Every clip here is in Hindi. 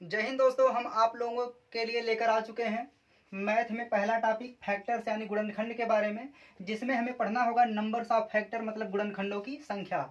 जय हिंद दोस्तों, हम आप लोगों के लिए लेकर आ चुके हैं मैथ में पहला टॉपिक फैक्टर्स यानी गुणनखंड के बारे में, जिसमें हमें पढ़ना होगा नंबर्स ऑफ फैक्टर मतलब गुणनखंडों की संख्या।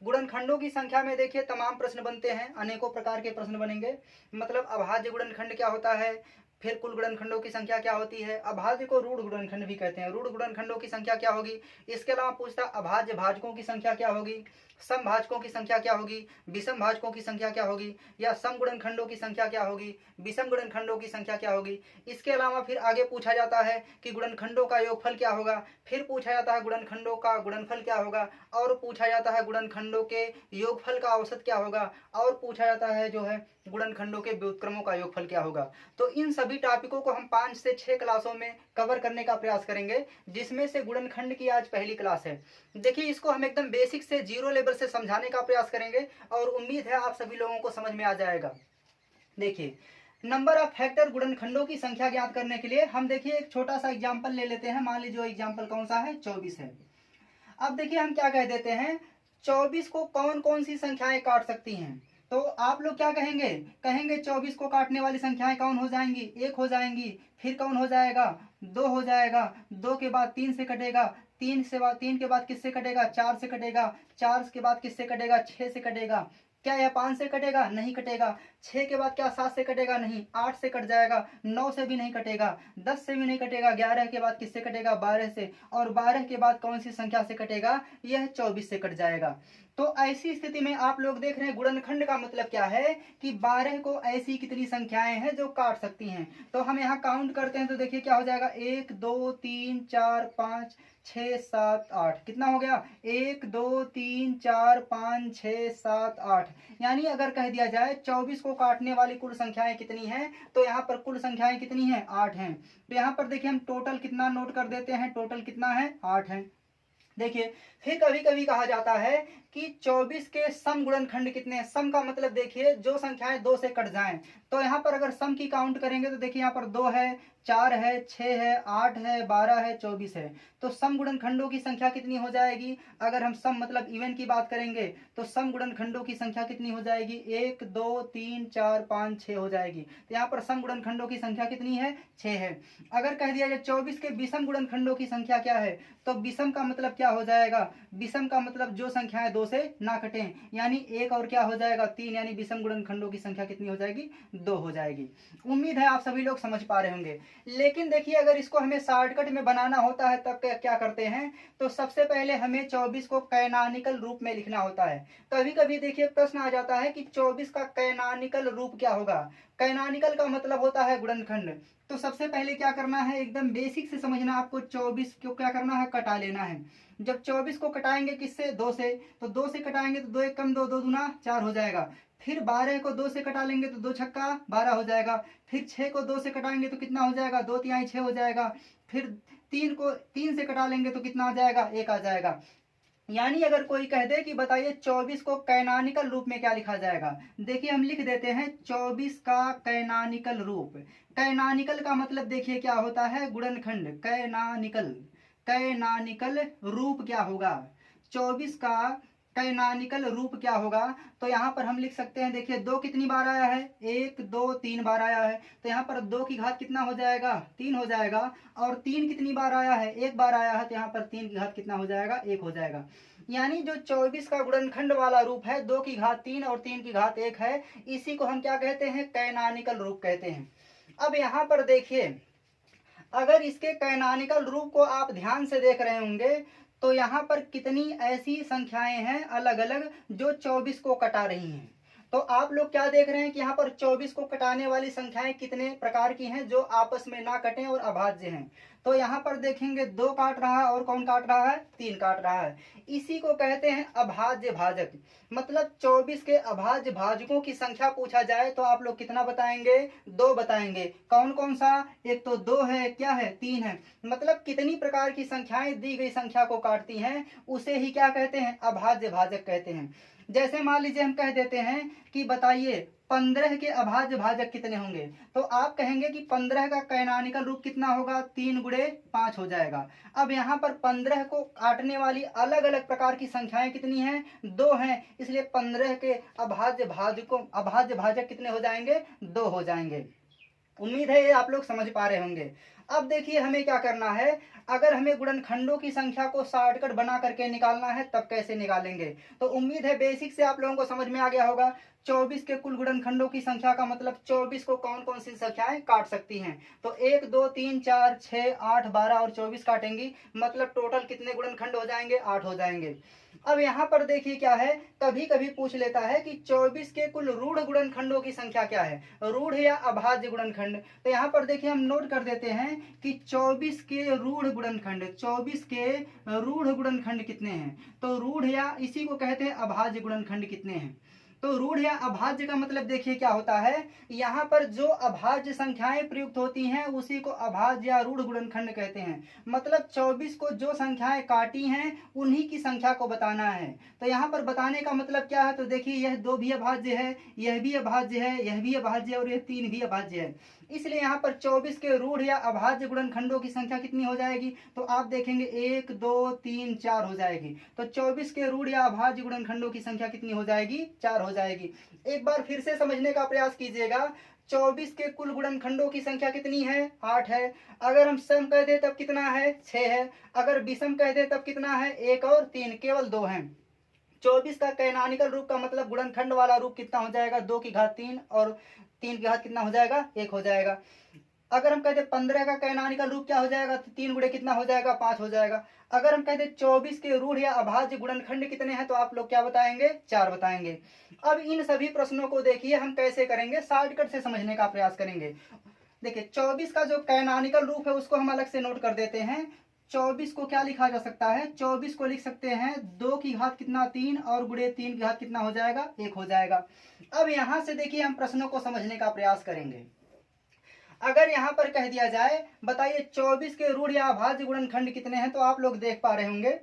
गुणनखंडों की संख्या में देखिए तमाम प्रश्न बनते हैं, अनेकों प्रकार के प्रश्न बनेंगे। मतलब अभाज्य गुणनखंड क्या होता है, फिर कुल गुणनखंडों की संख्या क्या होती है, अभाज्य को रूढ़ गुणनखंड भी कहते हैं, रूढ़ गुणनखंडों की संख्या क्या होगी। इसके अलावा पूछता अभाज्य भाजकों की संख्या क्या होगी, समभाजकों की संख्या क्या होगी, विषम भाजकों की संख्या क्या होगी, या सम गुणनखंडों की संख्या क्या होगी, विषम गुणनखंडों की संख्या क्या होगी। इसके अलावा फिर आगे पूछा जाता है कि गुणनखंडों का योगफल क्या होगा, फिर पूछा जाता है गुणनखंडों का गुणनफल क्या होगा, और पूछा जाता है गुणनखंडों के योगफल का औसत क्या होगा, और पूछा जाता है जो है गुणनखंडों के व्युत्क्रमों का योगफल क्या होगा। तो इन सभी टॉपिकों को हम 5 से 6 क्लासों में कवर करने का प्रयास करेंगे, जिसमें से गुणनखंड की आज पहली क्लास है। देखिए, इसको हम एकदम बेसिक से जीरो लेवल से समझाने का प्रयास करेंगे और उम्मीद है आप सभी लोगों को समझ में आ जाएगा। देखिए, नंबर ऑफ फैक्टर गुणनखंडों की संख्या ज्ञात करने के लिए हम देखिए एक छोटा सा एग्जांपल ले लेते हैं। मान लीजिए एग्जांपल कौन सा है, 24 है। अब देखिए हम क्या कह देते हैं, 24 को कौन कौन सी संख्याएं काट सकती हैं। तो आप लोग क्या कहेंगे, कहेंगे 24 को काटने वाली संख्याएं कौन हो जाएंगी, 1 हो जाएंगी, फिर कौन हो जाएगा, 2 हो जाएगा, 2 के बाद 3 से कटेगा, 3 के बाद किससे कटेगा, 4 से कटेगा, 4 के बाद किससे कटेगा, 6 से कटेगा। क्या यह 5 से कटेगा, नहीं कटेगा। 6 के बाद क्या 7 से कटेगा, नहीं, 8 से कट जाएगा, 9 से भी नहीं कटेगा, 10 से भी नहीं कटेगा, 11 के बाद किससे कटेगा, 12 से, और 12 के बाद कौन सी संख्या से कटेगा, यह 24 से कट जाएगा। तो ऐसी स्थिति में आप लोग देख रहे हैं गुणनखंड का मतलब क्या है कि 12 को ऐसी कितनी संख्याएं हैं जो काट सकती हैं। तो हम यहाँ काउंट करते हैं तो देखिए क्या हो जाएगा, 1 2 3 4 5 6 7 8, कितना हो गया, 1 2 3 4 5 6 7 8। यानी अगर कह दिया जाए 24 को काटने वाली कुल संख्याएं कितनी हैं, तो यहाँ पर कुल संख्याएं कितनी हैं, 8 हैं। तो यहाँ पर देखिए हम टोटल कितना नोट कर देते हैं, टोटल कितना है, 8 है। देखिए, फिर कभी कभी कहा जाता है कि 24 के सम गुणनखंड कितने हैं। सम का मतलब देखिए जो संख्याएं 2 से कट जाएं। तो यहाँ पर अगर सम की काउंट करेंगे तो देखिए यहाँ पर 2 है, 4 है, 6 है, 8 है, 12 है, 24 है। तो सम गुणनखंडों की संख्या कितनी हो जाएगी, अगर हम सम मतलब इवन की बात करेंगे तो सम गुणनखंडों की संख्या कितनी हो जाएगी, 1 2 3 4 5 6 हो जाएगी। तो यहाँ पर सम गुणनखंडों की संख्या कितनी है, 6 है। अगर कह दिया जाए 24 के विषम गुणनखंडों की संख्या क्या है, तो विषम का मतलब क्या हो जाएगा, विषम का मतलब जो संख्याएं 2 से ना कटें, यानी 1 और क्या हो जाएगा, 3, यानी विषम गुणनखंडों की संख्या कितनी हो जाएगी, 2 हो जाएगी। उम्मीद है आप सभी लोग समझ पा रहे होंगे। लेकिन देखिए अगर इसको हमें शॉर्टकट में बनाना होता है तब क्या करते हैं, तो सबसे पहले हमें 24 को कैनोनिकल रूप में लिखना होता है। कभी कभी देखिए प्रश्न आ जाता है कि 24 का कैनोनिकल रूप क्या होगा। कैनोनिकल का मतलब होता है गुणनखंड। तो सबसे पहले क्या करना है, एकदम बेसिक से समझना, आपको 24 को क्या करना है, कटा लेना है। जब 24 को कटाएंगे किससे, 2 से, तो 2 से कटाएंगे तो 2 एक कम 2, 2 दूना 4 हो जाएगा। फिर 12 को 2 से कटा लेंगे तो 2 छक्का 12 हो जाएगा। फिर 6 को 2 से कटाएंगे तो कितना हो जाएगा, 2 तिहाई 6 हो जाएगा। फिर 3 को 3 से कटा लेंगे तो कितना आ जाएगा, 1 आ जाएगा। यानी अगर कोई कह दे कि बताइए 24 को कैनोनिकल रूप में क्या लिखा जाएगा, देखिए हम लिख देते हैं 24 का कैनोनिकल रूप। कैनोनिकल का मतलब देखिए क्या होता है, गुणनखंड। कैनोनिकल, कैनोनिकल रूप क्या होगा, 24 का कैनोनिकल रूप क्या होगा। तो यहाँ पर हम लिख सकते हैं, देखिए 2 कितनी बार आया है, 1 2 3 बार आया है। तो यहाँ पर 2 की घात कितना हो जाएगा, 3 हो जाएगा। और 3 कितनी बार आया है, 1 बार आया है। तो यहाँ पर 3 की घात कितना हो जाएगा, 1 हो जाएगा। यानी जो 24 का गुणनखंड वाला रूप है, 2 की घात 3 और 3 की घात 1 है, इसी को हम क्या कहते हैं, कैनोनिकल रूप कहते हैं। अब यहाँ पर देखिए अगर इसके कैनोनिकल रूप को आप ध्यान से देख रहे होंगे तो यहाँ पर कितनी ऐसी संख्याएं हैं अलग अलग जो 24 को कटा रही हैं। तो आप लोग क्या देख रहे हैं कि यहाँ पर 24 को कटाने वाली संख्याएं कितने प्रकार की हैं जो आपस में ना कटें और अभाज्य हैं। तो यहाँ पर देखेंगे 2 काट रहा है और कौन काट रहा है, 3 काट रहा है। इसी को कहते हैं अभाज्य भाजक। मतलब 24 के अभाज्य भाजकों की संख्या पूछा जाए तो आप लोग कितना बताएंगे, 2 बताएंगे। कौन कौन सा, एक तो 2 है, क्या है, 3 है। मतलब कितनी प्रकार की संख्याएं दी गई संख्या को काटती हैं, उसे ही क्या कहते हैं, अभाज्य भाजक कहते हैं। जैसे मान लीजिए हम कह देते हैं कि बताइए 15 के अभाज्य भाजक कितने होंगे? तो आप कहेंगे कि 15 का कैनोनिकल रूप कितना होगा? 3 गुणे 5 हो जाएगा। अब यहाँ पर 15 को काटने वाली अलग अलग प्रकार की संख्याएं कितनी हैं? 2 हैं, इसलिए 15 के अभाज्य भाजक कितने हो जाएंगे? 2 हो जाएंगे। उम्मीद है ये आप लोग समझ पा रहे होंगे। अब देखिए हमें क्या करना है, अगर हमें गुणनखंडों की संख्या को शॉर्टकट बना करके निकालना है तब कैसे निकालेंगे? तो उम्मीद है बेसिक से आप लोगों को समझ में आ गया होगा। 24 के कुल गुणनखंडों की संख्या का मतलब 24 को कौन कौन सी संख्याएं काट सकती हैं? तो 1 2 3 4 6 8 12 और 24 काटेंगी, मतलब टोटल कितने गुणनखंड हो जाएंगे? 8 हो जाएंगे। अब यहाँ पर देखिए क्या है, कभी कभी पूछ लेता है कि 24 के कुल रूढ़ गुणनखंडों की संख्या क्या है, रूढ़ या अभाज्य गुणनखंड। तो यहाँ पर देखिए हम नोट कर देते हैं कि 24 के रूढ़ गुणनखंड, 24 के रूढ़ गुणनखंड कितने हैं? तो रूढ़ या इसी को कहते हैं अभाज्य गुणनखंड कितने हैं? तो रूढ़ या अभाज्य का मतलब देखिए क्या होता है, यहाँ पर जो अभाज्य संख्याएं प्रयुक्त होती हैं उसी को अभाज्य या रूढ़ गुणनखंड कहते हैं। मतलब 24 को जो संख्याएं काटी हैं उन्हीं की संख्या को बताना है। तो यहाँ पर बताने का मतलब क्या है, तो देखिए यह 2 भी अभाज्य है, यह भी अभाज्य है, यह भी अभाज्य है और यह 3 भी अभाज्य है। इसलिए यहाँ पर 24 के रूढ़ या अभाज्य गुणनखंडों की संख्या कितनी हो जाएगी? तो आप देखेंगे 1 2 3 4 हो जाएगी। तो 24 के रूढ़ या अभाज्य गुणनखंडों की संख्या कितनी हो जाएगी? 4 हो जाएगी। एक बार फिर से समझने का प्रयास कीजिएगा। 24 के कुल गुणनखंडों की संख्या कितनी है? 8 है। अगर हम सम कह दे तब कितना है? 6 है। अगर विषम कह दे तब कितना है? 1 और 3, केवल 2 हैं। 24 का कैनोनिकल रूप का मतलब गुणनखंड वाला रूप कितना हो जाएगा? 2 की घात 3 और 3 की घात कितना हो जाएगा? 1 हो जाएगा। अगर हम कहते 15 का कैनोनिकल रूप क्या हो जाएगा? तो 3 गुणे कितना हो जाएगा? 5 हो जाएगा। अगर हम कहते 24 के रूढ़ या अभाज्य गुणनखंड कितने हैं, तो आप लोग क्या बताएंगे? 4 बताएंगे। अब इन सभी प्रश्नों को देखिए हम कैसे करेंगे, शॉर्टकट से समझने का प्रयास करेंगे। देखिए 24 का जो कैनोनिकल रूप है उसको हम अलग से नोट कर देते हैं। 24 को क्या लिखा जा सकता है? 24 को लिख सकते हैं 2 की घात कितना? 3 और गुणे 3 की घात कितना हो जाएगा? 1 हो जाएगा। अब यहां से देखिए हम प्रश्नों को समझने का प्रयास करेंगे। अगर यहां पर कह दिया जाए बताइए 24 के रूढ़ या अभाज्य गुणनखंड कितने हैं, तो आप लोग देख पा रहे होंगे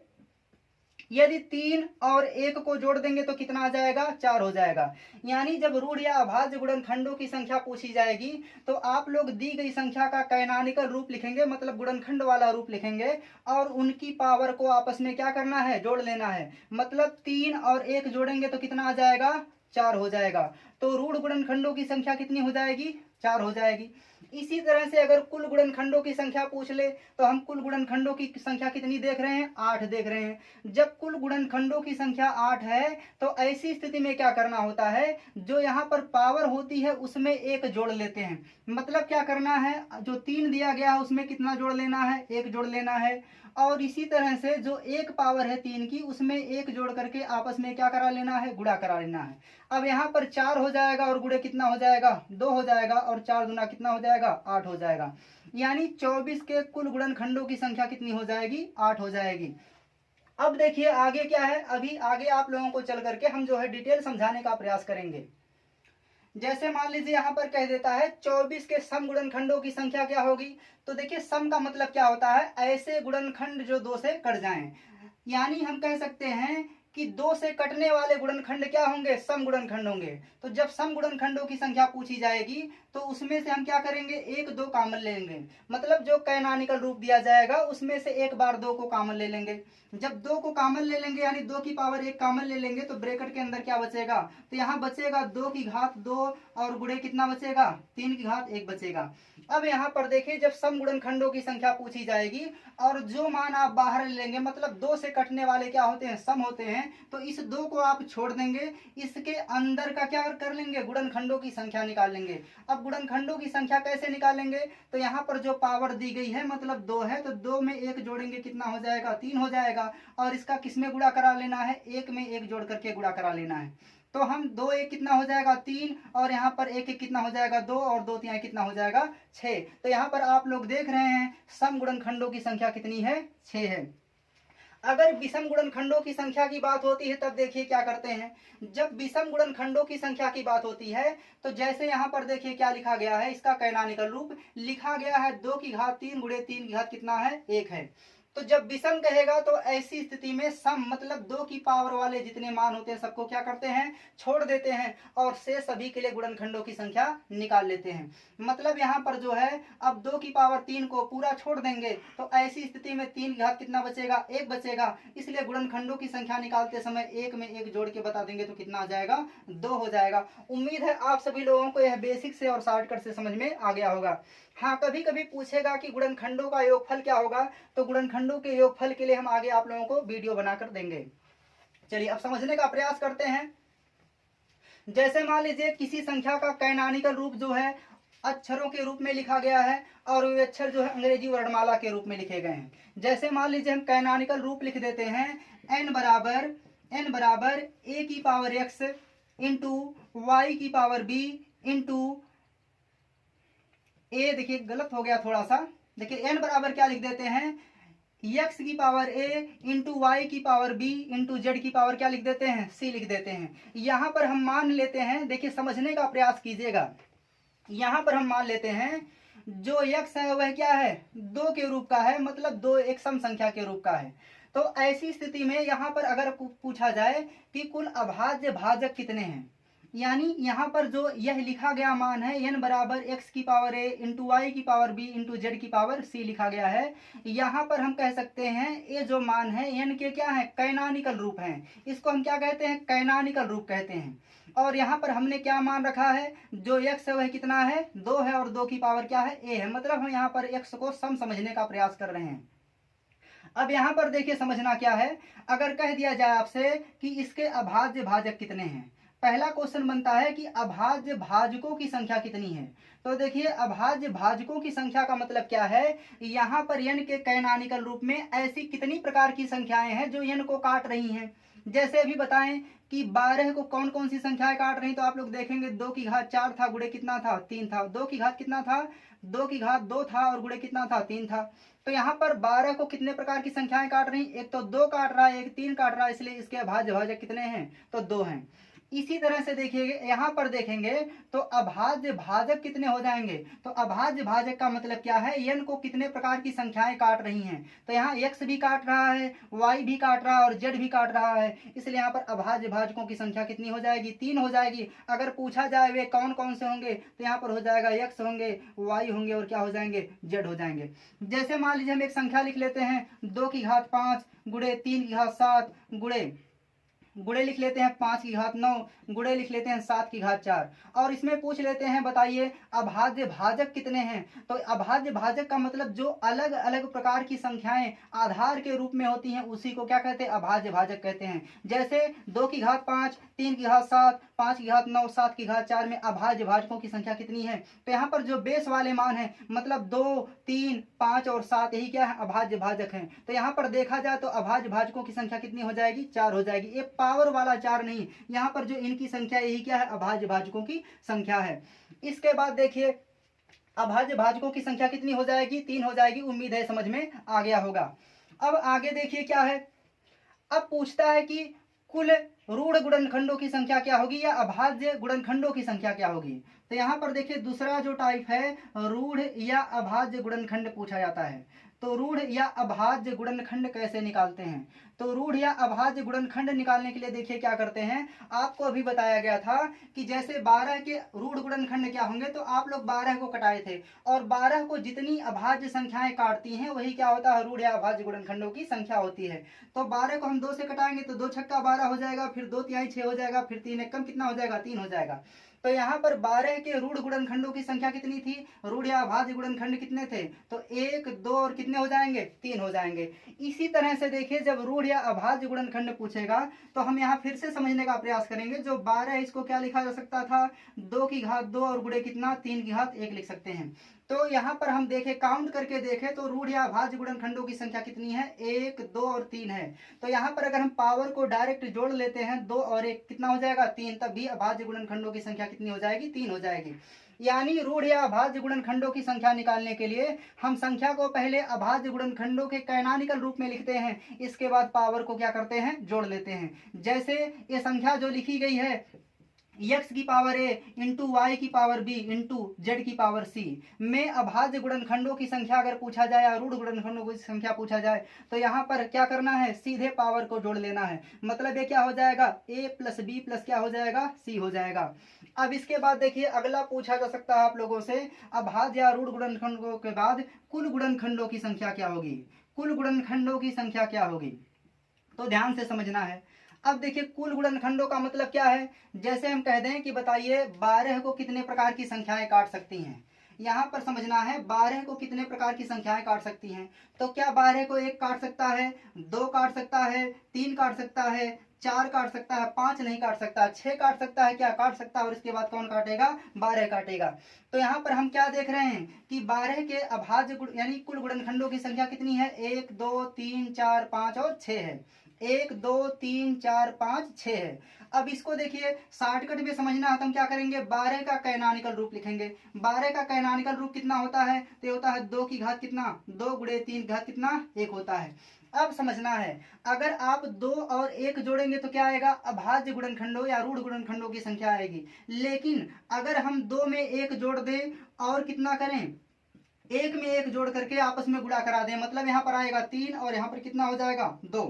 यदि 3 और 1 को जोड़ देंगे तो कितना आ जाएगा? 4 हो जाएगा। यानी जब रूढ़ या अभाज्य गुणनखंडों की संख्या पूछी जाएगी तो आप लोग दी गई संख्या का कैनोनिकल रूप लिखेंगे, मतलब गुणनखंड वाला रूप लिखेंगे और उनकी पावर को आपस में क्या करना है? जोड़ लेना है। मतलब 3 और 1 जोड़ेंगे तो कितना आ जाएगा? 4 हो जाएगा। तो रूढ़ गुणनखंडों की संख्या कितनी हो जाएगी? 4 हो जाएगी। इसी तरह से अगर कुल गुणनखंडों की संख्या पूछ ले तो हम कुल गुणनखंडों की संख्या कितनी देख रहे हैं? 8 देख रहे हैं। जब कुल गुणनखंडों की संख्या 8 है तो ऐसी स्थिति में क्या करना होता है, जो यहाँ पर पावर होती है उसमें 1 जोड़ लेते हैं। मतलब क्या करना है, जो 3 दिया गया है उसमें कितना जोड़ लेना है? 1 जोड़ लेना है। और इसी तरह से जो 1 पावर है 3 की उसमें 1 जोड़ करके आपस में क्या करा लेना है? गुणा करा लेना है। अब यहाँ पर 4 हो जाएगा और गुणे कितना हो जाएगा? 2 हो जाएगा और 4 गुना कितना हो जाएगा? 8 हो जाएगा। यानी 24 के कुल गुणनखंडों की संख्या कितनी हो जाएगी? 8 हो जाएगी। अब देखिए आगे क्या है, अभी आगे आप लोगों को चल करके हम जो है डिटेल समझाने का प्रयास करेंगे। जैसे मान लीजिए यहाँ पर कह देता है 24 के सम गुणनखंडों की संख्या क्या होगी? तो देखिए सम का मतलब क्या होता है? ऐसे गुणनखंड जो 2 से कट जाएं। यानी हम कह सकते हैं कि 2 से कटने वाले गुणनखंड क्या होंगे? सम गुणनखंड होंगे। तो जब सम गुणनखंडों की संख्या पूछी जाएगी तो उसमें से हम क्या करेंगे? 1 2 कॉमन ले लेंगे। मतलब जो कैनोनिकल रूप दिया जाएगा उसमें से एक बार 2 को कॉमन ले लेंगे। जब 2 को कॉमन ले लेंगे यानी 2 की पावर 1 कॉमन ले लेंगे तो ब्रैकेट के अंदर क्या बचेगा? तो यहाँ बचेगा 2 की घात 2 और गुणे कितना बचेगा? 3 की घात 1 बचेगा। अब यहाँ पर देखिए जब सम गुणनखंडों की संख्या पूछी जाएगी और जो मान आप बाहर ले लेंगे, मतलब 2 से कटने वाले क्या होते हैं? सम होते हैं। तो इस 2 को आप छोड़ देंगे, इसके अंदर का क्या कर लेंगे? गुणनखंडों की संख्या निकाल लेंगे। अब गुणनखंडों की संख्या कैसे निकालेंगे? तो यहाँ पर जो पावर दी गई है मतलब 2 है, तो 2 में 1 जोड़ेंगे कितना हो जाएगा? 3 हो जाएगा। और इसका किसमें गुणा करा लेना है? 1 में 1 जोड़ करके गुणा करा लेना है। तो हम 2 1 कितना हो जाएगा? 3 और यहाँ पर 1 1 कितना हो जाएगा? 2 और 2 3 कितना हो जाएगा? 6। तो यहाँ पर आप लोग देख रहे हैं सम गुणनखंडों की संख्या कितनी है? 6 है। अगर विषम गुणनखंडों की संख्या की बात होती है तब देखिए क्या करते हैं। जब विषम गुणनखंडों की संख्या की बात होती है तो जैसे यहाँ पर देखिए क्या लिखा गया है, इसका कैनोनिकल रूप लिखा गया है 2 की घात 3 गुणे 3 की घात कितना है? 1 है। तो जब विषम कहेगा तो ऐसी स्थिति में सम मतलब 2 की पावर वाले जितने मान होते हैं सबको क्या करते हैं, छोड़ देते हैं और से सभी के लिए गुणनखंडों की संख्या निकाल लेते हैं। मतलब यहाँ पर जो है अब 2 की पावर 3 को पूरा छोड़ देंगे तो ऐसी स्थिति में 3 घात कितना बचेगा, 1 बचेगा। इसलिए गुणनखंडों की संख्या निकालते समय 1 में 1 जोड़ के बता देंगे तो कितना आ जाएगा, 2 हो जाएगा। उम्मीद है आप सभी लोगों को यह बेसिक से और शॉर्टकट से समझ में आ गया होगा। हाँ, कभी कभी पूछेगा कि गुणनखंडों का योगफल क्या होगा, तो गुणनखंडों के योगफल के लिए हम आगे आप लोगों को वीडियो बनाकर देंगे। चलिए अब समझने का प्रयास करते हैं। जैसे मान लीजिए किसी संख्या का कैनोनिकल रूप जो है अक्षरों के रूप में लिखा गया है और वे अक्षर जो है अंग्रेजी वर्णमाला के रूप में लिखे गए हैं। जैसे मान लीजिए हम कैनोनिकल रूप लिख देते हैं n बराबर a की पावर x इंटू वाई की पावर b इंटू ए। देखिए गलत हो गया थोड़ा सा, देखिए n बराबर क्या लिख देते हैं, x की पावर a इंटू वाई की पावर b इंटू जेड की पावर क्या लिख देते हैं, c लिख देते हैं। यहाँ पर हम मान लेते हैं, देखिए समझने का प्रयास कीजिएगा। यहाँ पर हम मान लेते हैं जो x है वह क्या है, 2 के रूप का है, मतलब 2 एक सम संख्या के रूप का है। तो ऐसी स्थिति में यहाँ पर अगर पूछा जाए कि कुल अभाज्य भाजक कितने हैं, यानी यहाँ पर जो यह लिखा गया मान है n बराबर x की पावर a इंटू वाई की पावर b इंटू जेड की पावर c लिखा गया है। यहाँ पर हम कह सकते हैं ये जो मान है n के क्या है, कैनोनिकल रूप हैं। इसको हम क्या कहते हैं, कैनोनिकल रूप कहते हैं। और यहाँ पर हमने क्या मान रखा है, जो x है वह कितना है, 2 है और 2 की पावर क्या है, a है। मतलब हम यहाँ पर x को सम समझने का प्रयास कर रहे हैं। अब यहाँ पर देखिए समझना क्या है, अगर कह दिया जाए आपसे कि इसके अभाज्य भाजक कितने हैं, पहला क्वेश्चन बनता है कि अभाज्य भाजकों की संख्या कितनी है। तो देखिए अभाज्य भाजकों की संख्या का मतलब क्या है, यहाँ पर n के कैनोनिकल रूप में ऐसी कितनी प्रकार की संख्याएं हैं जो n को काट रही हैं। जैसे अभी बताएं कि 12 को कौन कौन सी संख्याएं काट रही, तो आप लोग देखेंगे 2 की घात 4 था, गुणे कितना था, 3 था। 2 की घात कितना था, 2 की घात 2 था और गुणे कितना था, 3 था। तो यहाँ पर 12 को कितने प्रकार की संख्याएं काट रही, एक तो 2 काट रहा है, एक 3 काट रहा है, इसलिए इसके अभाज्य भाजक कितने हैं, तो 2 हैं। इसी तरह से देखिए यहाँ पर देखेंगे तो अभाज्य भाजक कितने हो जाएंगे, तो अभाज्य भाजक का मतलब क्या है, n को कितने प्रकार की संख्याएं काट रही हैं। तो यहाँ x भी काट रहा है, y भी काट रहा है और z भी काट रहा है, इसलिए यहाँ पर अभाज्य भाजकों की संख्या कितनी हो जाएगी, 3 हो जाएगी। अगर पूछा जाए वे कौन कौन से होंगे, तो यहाँ पर हो जाएगा x होंगे, y होंगे और क्या हो जाएंगे, z हो जाएंगे। जैसे मान लीजिए हम एक संख्या लिख लेते हैं 2 की घात 5 गुणे 3 की घात 7 गुणे लिख लेते हैं 5 की घात 9 गुणे लिख लेते हैं 7 की घात 4 और इसमें पूछ लेते हैं बताइए अभाज्य भाजक कितने हैं। तो अभाज्य भाजक का मतलब जो अलग अलग प्रकार की संख्याएं आधार के रूप में होती हैं उसी को क्या कहते हैं, अभाज्य भाजक कहते हैं। जैसे 2 की घात 5 3 की घात 7 5 की घात 9 7 की घात 4 में अभाज्य भाजकों की संख्या कितनी है, तो यहाँ पर जो बेस वाले मान है मतलब 2 3 5 और 7 यही क्या है, अभाज्य भाजक हैं। तो यहाँ पर देखा जाए तो अभाज्य भाजकों की संख्या कितनी हो जाएगी, 4 हो जाएगी। ये पावर वाला 4 नहीं, यहाँ पर जो इनकी संख्या यही क्या है, अभाज्य भाजकों की संख्या है। इसके बाद देखिए अभाज्य भाजकों की संख्या कितनी हो जाएगी, 3 हो जाएगी। उम्मीद है समझ में आ गया होगा। अब आगे देखिए क्या है, अब पूछता है कि कुल रूढ़ गुणनखंडों की संख्या क्या होगी या अभाज्य गुणनखंडों की संख्या क्या होगी। तो यहाँ पर देखिए दूसरा जो टाइप है रूढ़ या अभाज्य गुणनखंड पूछा जाता है। तो रूढ़ या अभाज्य गुणनखंड कैसे निकालते हैं, तो रूढ़ या अभाज्य गुणनखंड निकालने के लिए देखिए क्या करते हैं, आपको अभी बताया गया था कि जैसे 12 के रूढ़ गुणनखंड क्या होंगे, तो आप लोग 12 को कटाए थे और 12 को जितनी अभाज्य संख्याएं काटती हैं वही क्या होता है, रूढ़ या अभाज्य गुणनखंडों की संख्या होती है। तो 12 को हम 2 से कटाएंगे तो 2 छक्का 12 हो जाएगा, फिर 2 तिहाई 6 हो जाएगा, फिर 3 एकम कितना हो जाएगा, 3 हो जाएगा। तो यहाँ पर 12 के रूढ़ गुणनखंडों की संख्या कितनी थी, रूढ़ या अभाज्य गुणनखंड कितने थे, तो 1 2 और कितने हो जाएंगे, 3 हो जाएंगे। इसी तरह से देखिए जब रूढ़ या अभाज्य गुणनखंड पूछेगा तो हम यहाँ फिर से समझने का प्रयास करेंगे। जो 12 है इसको क्या लिखा जा सकता था, 2 की घात 2 और गुणे कितना, 3 की घात 1 लिख सकते हैं। तो यहाँ पर हम देखें काउंट करके देखें तो रूढ़ या अभाज्य गुणनखंडों की संख्या कितनी है, 1 2 और 3 है। तो यहाँ पर अगर हम पावर को डायरेक्ट जोड़ लेते हैं 2 और 1 कितना हो जाएगा, 3, तब भी अभाज्य गुणनखंडों की संख्या कितनी हो जाएगी, 3 हो जाएगी। यानी रूढ़ या अभाज्य गुणनखंडों की संख्या निकालने के लिए हम संख्या को पहले अभाज्य गुणनखंडों के कैनोनिकल रूप में लिखते हैं, इसके बाद पावर को क्या करते हैं, जोड़ लेते हैं। जैसे ये संख्या जो लिखी गई है एक्स की पावर ए इंटू वाई की पावर बी इंटू जेड की पावर सी में अभाज्य गुणनखंडों की संख्या अगर पूछा जाए या रूढ़ गुणनखंडों की संख्या पूछा जाए तो यहाँ पर क्या करना है, सीधे पावर को जोड़ लेना है। मतलब ये क्या हो जाएगा, ए प्लस बी प्लस क्या हो जाएगा, सी हो जाएगा। अब इसके बाद देखिए अगला पूछा जा सकता है आप लोगों से, अभाज्य या रूढ़ गुणनखंडों के बाद कुल गुणनखंडों की संख्या क्या होगी, कुल गुणनखंडों की संख्या क्या होगी। तो ध्यान से समझना है। अब देखिए कुल गुणनखंडों का मतलब क्या है, जैसे हम कह दें कि बताइए 12 को कितने प्रकार की संख्याएं काट सकती हैं। यहाँ पर समझना है 12 को कितने प्रकार की संख्याएं काट सकती हैं। तो क्या 12 को 1 काट सकता है, 2 काट सकता है, 3 काट सकता है, 4 काट सकता है, 5 नहीं काट सकता, 6 काट सकता है, क्या काट सकता है, और इसके बाद कौन काटेगा, 12 काटेगा। तो यहाँ पर हम क्या देख रहे हैं कि 12 के अभाज्य यानी कुल गुणनखंडों की संख्या कितनी है, 1 2 3 4 5 और 6 है। 1 2 3 4 5 6 है। अब इसको देखिए शॉर्टकट में समझना है तो हम क्या करेंगे, 12 का कैनोनिकल रूप लिखेंगे। 12 का कैनोनिकल रूप कितना होता है, तो होता है 2 की घात कितना, 2 गुणे 3 की घात कितना, 1 होता है। अब समझना है अगर आप 2 और 1 जोड़ेंगे तो क्या आएगा, अभाज्य गुणनखंडों या रूढ़ गुणनखंडों की संख्या आएगी। लेकिन अगर हम 2 में 1 जोड़ दें और कितना करें, 1 में 1 जोड़ करके आपस में गुणा करा दें, मतलब यहाँ पर आएगा 3 और यहाँ पर कितना हो जाएगा 2,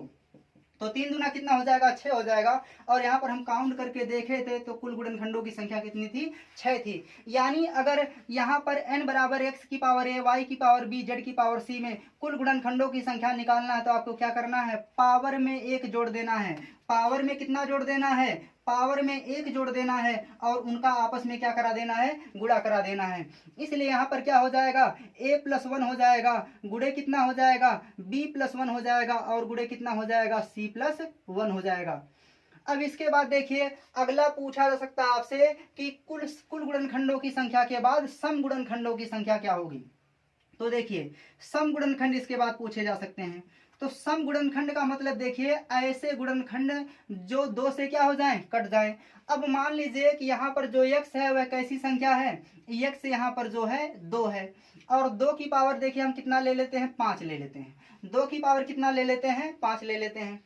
तो 3 दूना कितना हो जाएगा, 6 हो जाएगा। और यहाँ पर हम काउंट करके देखे थे तो कुल गुणनखंडों की संख्या कितनी थी, 6 थी। यानी अगर यहाँ पर n बराबर x की पावर a, y की पावर b, z की पावर c में कुल गुणनखंडों की संख्या निकालना है तो आपको क्या करना है, पावर में 1 जोड़ देना है। पावर में कितना जोड़ देना है, पावर में 1 जोड़ देना है और उनका आपस में क्या करा देना है, गुणा करा देना है। इसलिए यहाँ पर क्या हो जाएगा, a प्लस 1 हो जाएगा, गुणे कितना हो जाएगा, b प्लस 1 हो जाएगा और गुणे कितना हो जाएगा, c प्लस 1 हो जाएगा। अब इसके बाद देखिए अगला पूछा जा सकता है आपसे कि कुल गुणनखंडों की संख्या के बाद सम गुणनखंडों की संख्या क्या होगी। तो देखिए सम गुणनखंड इसके बाद पूछे जा सकते हैं। तो सम गुणनखंड का मतलब देखिए ऐसे गुणनखंड जो 2 से क्या हो जाएं, कट जाएं। अब मान लीजिए कि यहाँ पर जो x है वह कैसी संख्या है, x यहाँ पर जो है 2 है और 2 की पावर देखिए हम कितना ले लेते हैं, 5 ले लेते हैं। 2 की पावर कितना ले लेते हैं, 5 ले लेते हैं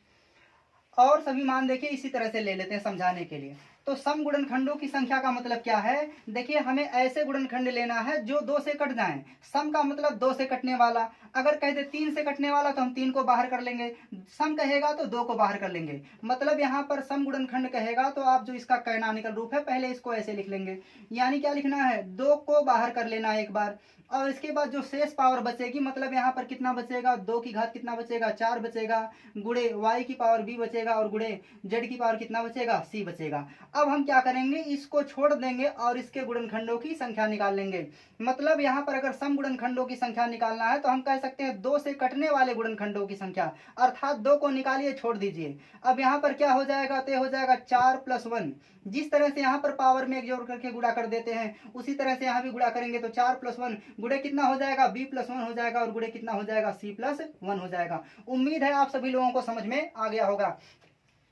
और सभी मान देखिए इसी तरह से ले लेते हैं समझाने के लिए। तो सम गुणनखंडों की संख्या का मतलब क्या है, देखिए हमें ऐसे गुणनखंड लेना है जो 2 से कट जाएं। सम का मतलब 2 से कटने वाला, अगर कहते 3 से कटने वाला तो हम 3 को बाहर कर लेंगे, सम कहेगा तो 2 को बाहर कर लेंगे। मतलब यहाँ पर सम गुणनखंड कहेगा तो आप जो इसका कैनोनिकल रूप है पहले इसको ऐसे लिख लेंगे, यानी क्या लिखना है, 2 को बाहर कर लेना है एक बार और इसके बाद जो शेष पावर बचेगी, मतलब यहाँ पर कितना बचेगा, 2 की घात कितना बचेगा, 4 बचेगा, गुणे y की पावर b बचेगा और गुणे z की पावर कितना बचेगा, c बचेगा। अब हम क्या करेंगे, इसको छोड़ देंगे और इसके गुणनखंडों की संख्या निकाल लेंगे। मतलब यहाँ पर अगर सम गुणनखंडों की संख्या निकालना है तो हम कह सकते हैं 2 से कटने वाले गुणनखंडों की संख्या, अर्थात 2 को निकालिए छोड़ दीजिए। अब यहाँ पर क्या हो जाएगा, तो हो जाएगा 4 प्लस 1। जिस तरह से यहाँ पर पावर में 1 जोड़ करके गुणा कर देते हैं उसी तरह से यहाँ भी गुणा करेंगे तो 4 प्लस 1 गुणे कितना हो जाएगा, b प्लस 1 हो जाएगा और गुणे कितना हो जाएगा, c प्लस 1 हो जाएगा। उम्मीद है आप सभी लोगों को समझ में आ गया होगा।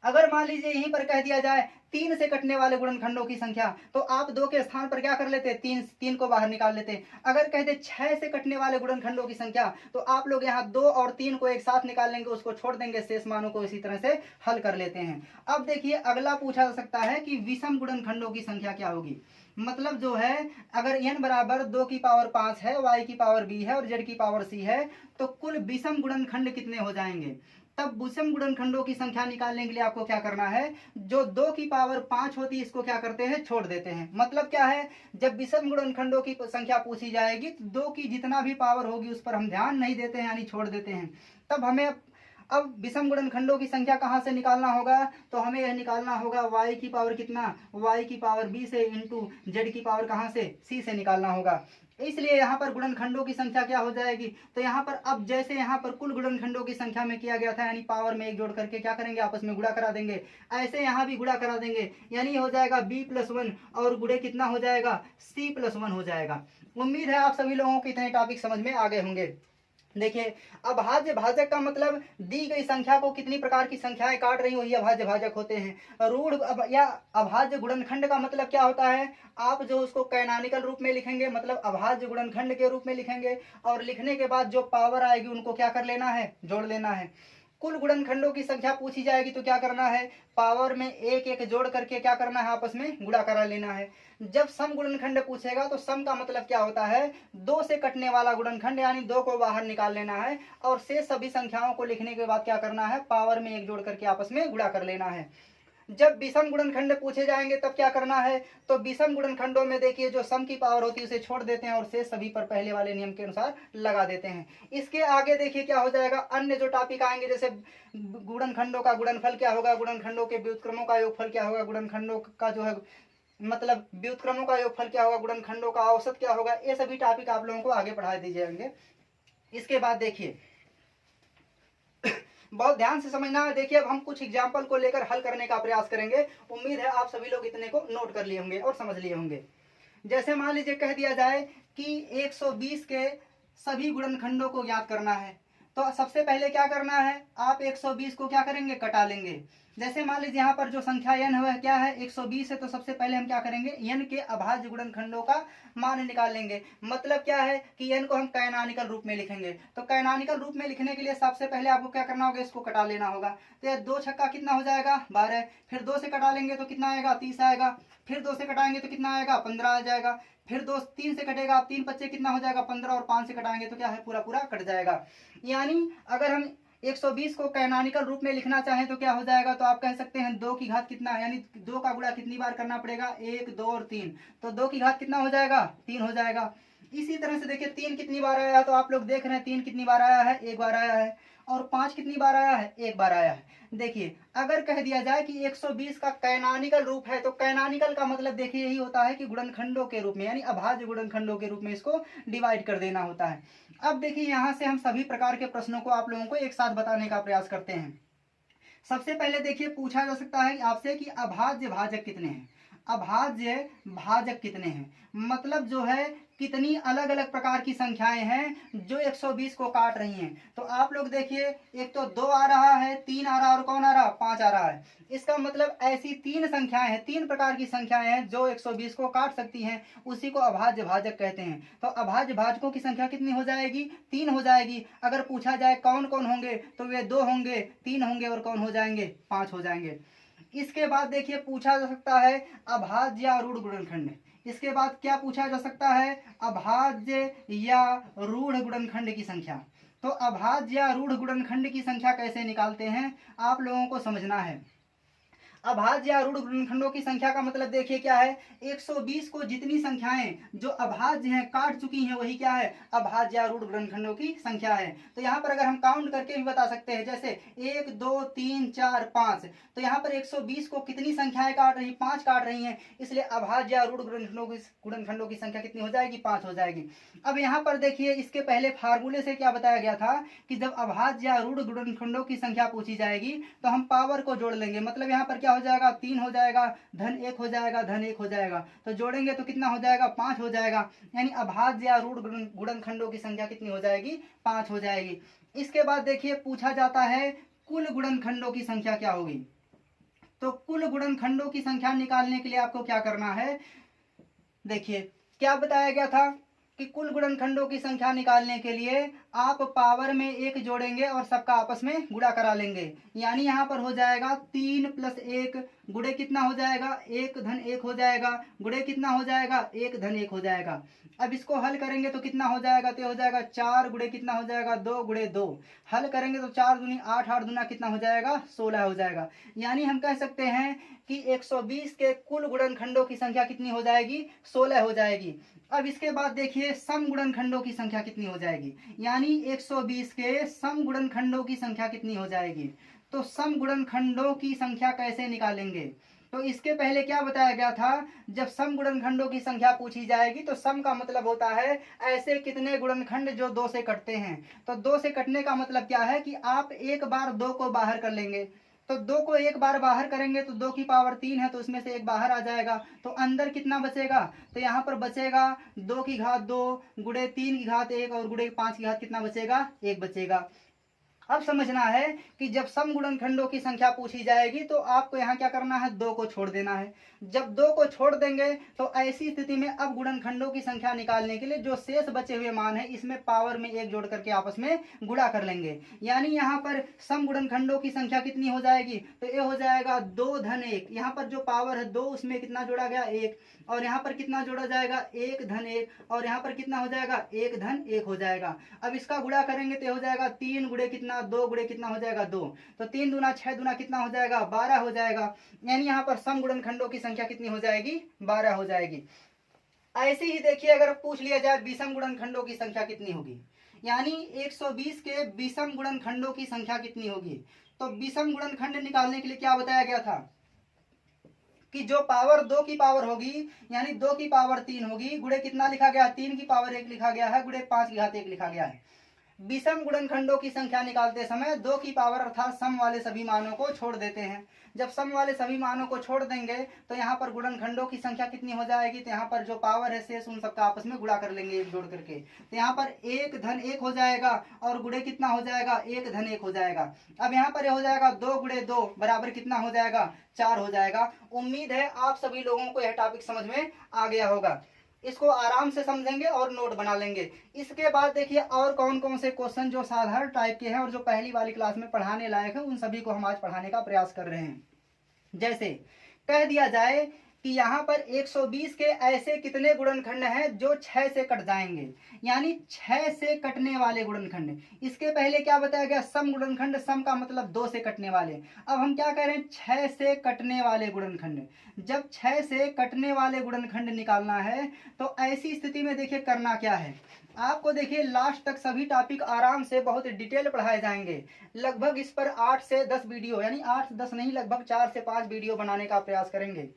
अगर मान लीजिए यहीं पर कह दिया जाए 3 से कटने वाले गुणनखंडों की संख्या, तो आप 2 के स्थान पर क्या कर लेते, 3 को बाहर निकाल लेते। अगर कहते 6 से कटने वाले गुणनखंडों की संख्या तो आप लोग यहाँ 2 और 3 को एक साथ निकाल लेंगे, उसको छोड़ देंगे, शेष मानों को इसी तरह से हल कर लेते हैं। अब देखिए अगला पूछा जा सकता है कि विषम गुणनखंडों की संख्या क्या होगी। मतलब जो है अगर n बराबर 2 की पावर 5 है, y की पावर b है और z की पावर c है तो कुल विषम गुणनखंड कितने हो जाएंगे। तब विषम गुणनखंडों की संख्या निकालने के लिए आपको क्या करना है, जो 2 की पावर 5 होती है इसको क्या करते हैं, छोड़ देते हैं। मतलब क्या है, जब विषम गुणनखंडों की संख्या पूछी जाएगी तो 2 की जितना भी पावर होगी उस पर हम ध्यान नहीं देते हैं, यानी छोड़ देते हैं। तब हमें अब विषम गुणनखंडों की संख्या कहाँ से निकालना होगा, तो हमें यह निकालना होगा y की पावर कितना, y की पावर b से इंटू z की पावर कहाँ से, c से निकालना होगा। इसलिए यहाँ पर गुणनखंडों की संख्या क्या हो जाएगी, तो यहाँ पर अब जैसे यहाँ पर कुल गुणनखंडों की संख्या में किया गया था, यानी पावर में 1 जोड़ करके क्या करेंगे, आपस में गुणा करा देंगे, ऐसे यहाँ भी गुणा करा देंगे, यानी हो जाएगा b प्लस 1 और गुणे कितना हो जाएगा, c प्लस 1 हो जाएगा। उम्मीद है आप सभी लोगों को इतने टॉपिक समझ में आ गए होंगे। देखिए अभाज्य भाजक का मतलब दी गई संख्या को कितनी प्रकार की संख्याएं काट रही हो, ये अभाज्य भाजक होते हैं। रूढ़ या अभाज्य गुणनखंड का मतलब क्या होता है, आप जो उसको कैनोनिकल रूप में लिखेंगे, मतलब अभाज्य गुणनखंड के रूप में लिखेंगे और लिखने के बाद जो पावर आएगी उनको क्या कर लेना है, जोड़ लेना है। कुल गुणनखंडों की संख्या पूछी जाएगी तो क्या करना है, पावर में एक एक जोड़ करके क्या करना है, आपस में गुणा करा लेना है। जब सम गुणनखंड पूछेगा तो सम का मतलब क्या होता है, दो से कटने वाला गुणनखंड, यानी दो को बाहर निकाल लेना है और शेष सभी संख्याओं को लिखने के बाद क्या करना है, पावर में एक जोड़ करके आपस में गुणा कर लेना है। जब विषम गुणनखंड पूछे जाएंगे तब क्या करना है, तो विषम गुणनखंडों में देखिए जो सम की पावर होती है उसे छोड़ देते हैं और शेष सभी पर पहले वाले नियम के अनुसार लगा देते हैं। इसके आगे देखिए क्या हो जाएगा, अन्य जो टॉपिक आएंगे जैसे गुणनखंडों का गुणनफल क्या होगा, गुणनखंडों के व्युत्क्रमों का योगफल क्या होगा, गुणनखंडों का जो है मतलब व्युत्क्रमों का योगफल क्या होगा, गुणनखंडों का औसत क्या होगा, ये सभी टॉपिक आप लोगों को आगे पढ़ा दिए जाएंगे। इसके बाद देखिए बहुत ध्यान से समझना है। देखिए अब हम कुछ एग्जाम्पल को लेकर हल करने का प्रयास करेंगे। उम्मीद है आप सभी लोग इतने को नोट कर लिए होंगे और समझ लिए होंगे। जैसे मान लीजिए कह दिया जाए कि 120 के सभी गुणनखंडों को ज्ञात करना है, तो सबसे पहले क्या करना है, आप 120 को क्या करेंगे, कटा लेंगे। जैसे मान लीजिए यहाँ पर जो संख्या n है क्या है, 120 है, तो सबसे पहले हम क्या करेंगे, n के अभाज्य गुणनखंडों का मान निकाल लेंगे। मतलब क्या है कि n को हम कैनोनिकल रूप में लिखेंगे। तो कैनोनिकल रूप में लिखने के लिए सबसे पहले आपको क्या करना होगा, इसको कटा लेना होगा। तो यह 2 छक्का कितना हो जाएगा, 12। फिर 2 से कटा लेंगे तो कितना आएगा, 30 आएगा। फिर 2 से कटाएंगे तो कितना आएगा, 15 आ जाएगा। फिर 2 3 से कटेगा, 3 बच्चे कितना हो जाएगा, 15, और 5 से कटाएंगे तो क्या है, पूरा पूरा कट जाएगा। यानी अगर हम 120 को कैनोनिकल रूप में लिखना चाहें तो क्या हो जाएगा, तो आप कह सकते हैं 2 की घात कितना, यानी 2 का गुणा कितनी बार करना पड़ेगा, 1 2 और 3, तो 2 की घात कितना हो जाएगा, 3 हो जाएगा। इसी तरह से देखिए 3 कितनी बार आया है, तो आप लोग देख रहे हैं 3 कितनी बार आया है, 1 बार आया है। और 5 कितनी बार आया है, 1 बार आया है। देखिए अगर कह दिया जाए कि 120 का कैनोनिकल रूप है, तो कैनोनिकल का मतलब देखिए यही होता है कि गुणनखंडों के रूप में, यानी अभाज्य गुणनखंडों के रूप में इसको डिवाइड कर देना होता है। अब देखिए यहाँ से हम सभी प्रकार के प्रश्नों को आप लोगों को एक साथ बताने का प्रयास करते हैं। सबसे पहले देखिए पूछा जा सकता है आपसे कि अभाज्य भाजक कितने हैं। अभाज्य भाजक कितने हैं मतलब जो है कितनी अलग अलग प्रकार की संख्याएं हैं जो 120 को काट रही हैं। तो आप लोग देखिए, एक तो 2 आ रहा है, 3 आ रहा है, और कौन आ रहा, 5 आ रहा है। इसका मतलब ऐसी 3 संख्याएं हैं, 3 प्रकार की संख्याएं हैं जो 120 को काट सकती हैं, उसी को अभाज्य भाजक कहते हैं। तो अभाज्य भाजकों की संख्या कितनी हो जाएगी, 3 हो जाएगी। अगर पूछा जाए कौन कौन होंगे, तो वे 2 होंगे, 3 होंगे, और कौन हो जाएंगे, 5 हो जाएंगे। इसके बाद देखिए पूछा जा सकता है अभाज्य या रूढ़ गुणनखंड। इसके बाद क्या पूछा जा सकता है, अभाज्य या रूढ़ गुणनखंड की संख्या। तो अभाज्य या रूढ़ गुणनखंड की संख्या कैसे निकालते हैं आप लोगों को समझना है। अभाज्य या रूढ़ गुणनखंडों की संख्या का मतलब देखिए क्या है, 120 को जितनी संख्याएं जो अभाज्य हैं काट चुकी हैं वही क्या है, अभाज्य या रूढ़ गुणनखंडों की संख्या है। तो यहाँ पर अगर हम काउंट करके भी बता सकते हैं, जैसे 1 2 3 4 5, तो यहाँ पर 120 को कितनी संख्याएं काट रही, 5 काट रही हैं, इसलिए अभाज्य या रूढ़ गुणनखंडों की संख्या कितनी हो जाएगी, 5 हो जाएगी। अब यहाँ पर देखिए इसके पहले फार्मूले से क्या बताया गया था कि जब अभाज्य या रूढ़ गुणनखंडों की संख्या पूछी जाएगी तो हम पावर को जोड़ लेंगे। मतलब यहाँ पर क्या हो जाएगा, 3 हो जाएगा, धन 1 हो जाएगा, धन 1 हो जाएगा, तो जोड़ेंगे तो कितना हो जाएगा, 5 हो जाएगा। यानी अभाज्य या रूढ़ गुणनखंडों की संख्या कितनी हो जाएगी, 5 हो जाएगी। इसके बाद देखिए पूछा जाता है कुल गुणनखंडों की संख्या क्या होगी। तो कुल गुणनखंडों की संख्या निकालने के लिए आपको क्या करना है, देखिए क्या बताया गया था कि कुल गुणनखंडों की संख्या निकालने के लिए आप पावर में 1 जोड़ेंगे और सबका आपस में गुणा करा लेंगे। यानी यहाँ पर हो जाएगा 3 + 1 गुणे कितना हो जाएगा, 1 धन 1 हो जाएगा, गुणे कितना हो जाएगा, 1 धन 1 हो जाएगा। अब इसको हल करेंगे तो कितना हो जाएगा, तो हो जाएगा 4 गुणे कितना हो जाएगा, 2 गुणे 2। हल करेंगे तो 4 दूनी 8, 8 दूना कितना हो जाएगा, 16 हो जाएगा। यानी हम कह सकते हैं कि 120 के कुल गुणनखंडों की संख्या कितनी हो जाएगी, 16 हो जाएगी। अब इसके बाद देखिए सम गुणनखंडों की संख्या कितनी हो जाएगी, यानी 120 के सम गुणनखंडों की संख्या कितनी हो जाएगी। तो सम गुणनखंडों की संख्या कैसे निकालेंगे, तो इसके पहले क्या बताया गया था, जब सम गुणनखंडों की संख्या पूछी जाएगी तो सम का मतलब होता है ऐसे कितने गुणनखंड जो 2 से कटते हैं। तो 2 से कटने का मतलब क्या है कि आप एक बार 2 को बाहर कर लेंगे। तो 2 को एक बार बाहर करेंगे तो 2 की पावर 3 है, तो उसमें से एक बाहर आ जाएगा, तो अंदर कितना बचेगा, तो यहाँ पर बचेगा 2 की घात 2 गुणे 3 की घात 1 और गुणे 5 की घात कितना बचेगा, 1 बचेगा। अब समझना है कि जब सम गुणनखंडों की संख्या पूछी जाएगी तो आपको यहाँ क्या करना है, 2 को छोड़ देना है। जब 2 को छोड़ देंगे तो ऐसी स्थिति में अब गुणनखंडों की संख्या निकालने के लिए जो शेष बचे हुए मान है इसमें पावर में 1 जोड़ करके आपस में गुणा कर लेंगे। यानी यहाँ पर सम गुणनखंडों की संख्या कितनी हो जाएगी, तो ये हो जाएगा 2 धन 1। यहाँ पर जो पावर है 2 उसमें कितना जोड़ा गया, 1, और यहाँ पर कितना जोड़ा जाएगा, 1 धन 1, और यहाँ पर कितना हो जाएगा, 1 धन 1 हो जाएगा। अब इसका गुणा करेंगे तो हो जाएगा 3 गुणे कितना, 2 गुणे कितना हो जाएगा, 2, तो 3 दूना 6 दूना कितना हो जाएगा, 12 हो जाएगा। यानी यहाँ पर सम गुणनखंडों की संख्या कितनी हो जाएगी, 12 हो जाएगी। ऐसे ही देखिए अगर पूछ लिया जाए विषम गुणनखंडों की संख्या कितनी होगी, यानी 120 के विषम गुणनखंडों की संख्या कितनी होगी, तो विषम गुणनखंड निकालने के लिए क्या बताया गया था कि जो पावर 2 की पावर होगी यानी 2 की पावर 3 होगी, गुणे कितना लिखा गया, 3 की पावर 1 लिखा गया है, गुणे 5 की घात 1 लिखा गया है। विषम गुणनखंडों की संख्या निकालते समय 2 की पावर अर्थात सम वाले सभी मानों को छोड़ देते हैं। जब सम वाले सभी मानों को छोड़ देंगे तो यहाँ पर गुणनखंडों की संख्या कितनी हो जाएगी, तो यहाँ पर जो पावर है शेष उन सबका आपस में गुणा कर लेंगे 1 जोड़ करके, तो यहाँ पर 1 धन 1 हो जाएगा और गुणे कितना हो जाएगा, 1 धन 1 हो जाएगा। अब यहाँ पर हो जाएगा 2 गुणे 2 बराबर कितना हो जाएगा, 4 हो जाएगा। उम्मीद है आप सभी लोगों को यह टॉपिक समझ में आ गया होगा। इसको आराम से समझेंगे और नोट बना लेंगे। इसके बाद देखिए और कौन कौन से क्वेश्चन जो साधारण टाइप के हैं और जो पहली वाली क्लास में पढ़ाने लायक है उन सभी को हम आज पढ़ाने का प्रयास कर रहे हैं। जैसे कह दिया जाए कि यहाँ पर 120 के ऐसे कितने गुणनखंड हैं जो 6 से कट जाएंगे, यानी 6 से कटने वाले गुणनखंड। इसके पहले क्या बताया गया, सम गुणनखंड, सम का मतलब 2 से कटने वाले। अब हम क्या कह रहे हैं, 6 से कटने वाले गुणनखंड। जब 6 से कटने वाले गुणनखंड निकालना है तो ऐसी स्थिति में देखिए करना क्या है, आपको देखिए लास्ट तक सभी टॉपिक आराम से बहुत डिटेल पढ़ाए जाएंगे। लगभग इस पर 8 से 10 वीडियो, यानी 8 10 नहीं, लगभग 4 से 5 वीडियो बनाने का प्रयास करेंगे।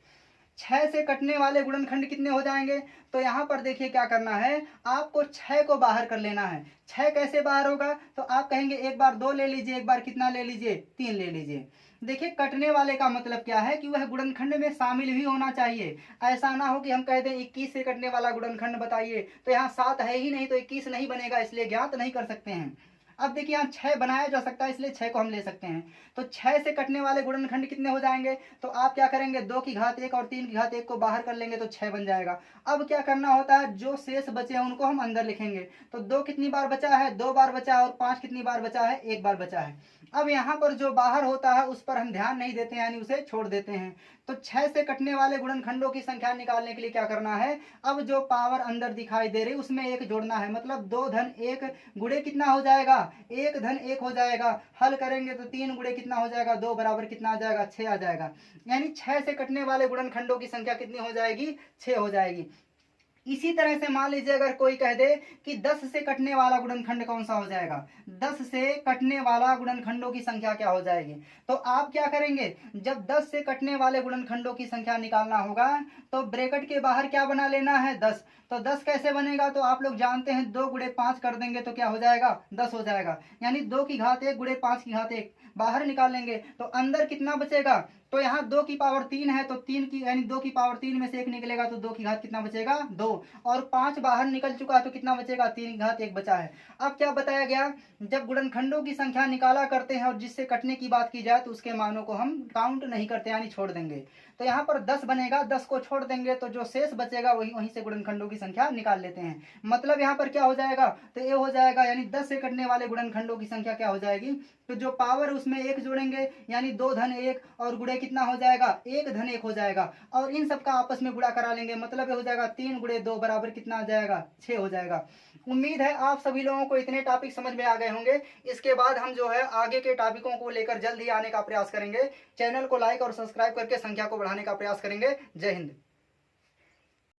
6 से कटने वाले गुणनखंड कितने हो जाएंगे, तो यहाँ पर देखिए क्या करना है, आपको 6 को बाहर कर लेना है। 6 कैसे बाहर होगा, तो आप कहेंगे एक बार 2 ले लीजिए, एक बार कितना ले लीजिए, 3 ले लीजिए। देखिए कटने वाले का मतलब क्या है कि वह गुणनखंड में शामिल भी होना चाहिए। ऐसा ना हो कि हम कह दें 21 से कटने वाला गुणनखंड बताइए, तो यहाँ 7 है ही नहीं तो 21 नहीं बनेगा, इसलिए ज्ञात नहीं कर सकते हैं। अब देखिए यहाँ 6 बनाया जा सकता है, इसलिए 6 को हम ले सकते हैं। तो 6 से कटने वाले गुणनखंड कितने हो जाएंगे, तो आप क्या करेंगे, 2 की घात 1 और 3 की घात 1 को बाहर कर लेंगे तो 6 बन जाएगा। अब क्या करना होता है, जो शेष बचे हैं उनको हम अंदर लिखेंगे। तो 2 कितनी बार बचा है, 2 बार बचा है, और 5 कितनी बार बचा है, 1 बार बचा है। अब यहाँ पर जो बाहर होता है उस पर हम ध्यान नहीं देते हैं, यानी उसे छोड़ देते हैं। तो 6 से कटने वाले गुणनखंडों की संख्या निकालने के लिए क्या करना है, अब जो पावर अंदर दिखाई दे रही उसमें 1 जोड़ना है, मतलब 2 धन 1 गुणे कितना हो जाएगा, 1 धन 1 हो जाएगा। हल करेंगे तो 3 गुणे कितना हो जाएगा, 2 बराबर कितना आ जाएगा, 6 आ जाएगा। यानी 6 से कटने वाले गुणनखंडों की संख्या कितनी हो जाएगी, 6 हो जाएगी। इसी तरह से मान लीजिए अगर कोई कह दे कि 10 से कटने वाला गुणनखंड कौन सा हो जाएगा, 10 से कटने वाला गुणनखंडों की संख्या क्या हो जाएगी, तो आप क्या करेंगे, जब 10 से कटने वाले गुणनखंडों की संख्या निकालना होगा तो ब्रैकेट के बाहर क्या बना लेना है, 10। तो 10 कैसे बनेगा, तो आप लोग जानते हैं 2 गुणे 5 कर देंगे तो क्या हो जाएगा, 10 हो जाएगा। यानी 2 की घात 1 गुणे 5 की घात 1 बाहर निकालेंगे तो अंदर कितना बचेगा, तो यहाँ 2 की पावर 3 है तो 3 की यानी 2 की पावर 3 में से 1 निकलेगा तो 2 की घात कितना बचेगा, 2, और 5 बाहर निकल चुका है तो कितना बचेगा, 3 की घात 1 बचा है। अब क्या बताया गया, जब गुणनखंडों की संख्या निकाला करते हैं और जिससे कटने की बात की जाए तो उसके मानों को हम काउंट नहीं करते, यानी छोड़ देंगे। तो यहाँ पर 10 बनेगा, 10 को छोड़ देंगे तो जो शेष बचेगा वहीं से गुणनखंडों की संख्या निकाल लेते हैं। मतलब यहाँ पर क्या हो जाएगा, तो ये हो जाएगा, यानी 10 से कटने वाले गुणनखंडों की संख्या क्या हो जाएगी, तो जो पावर उसमें 1 जोड़ेंगे, यानी 2 धन 1 और गुणे कितना हो जाएगा, 1 धन 1 हो जाएगा, और इन सबका आपस में गुणा करा लेंगे, मतलब ये हो जाएगा 3 गुणे 2 बराबर कितना आ जाएगा, 6 हो जाएगा। उम्मीद है आप सभी लोगों को इतने टॉपिक समझ में आ गए होंगे। इसके बाद हम जो है आगे के टॉपिकों को लेकर जल्द ही आने का प्रयास करेंगे। चैनल को लाइक और सब्सक्राइब करके संख्या को बढ़ाने का प्रयास करेंगे। जय हिंद।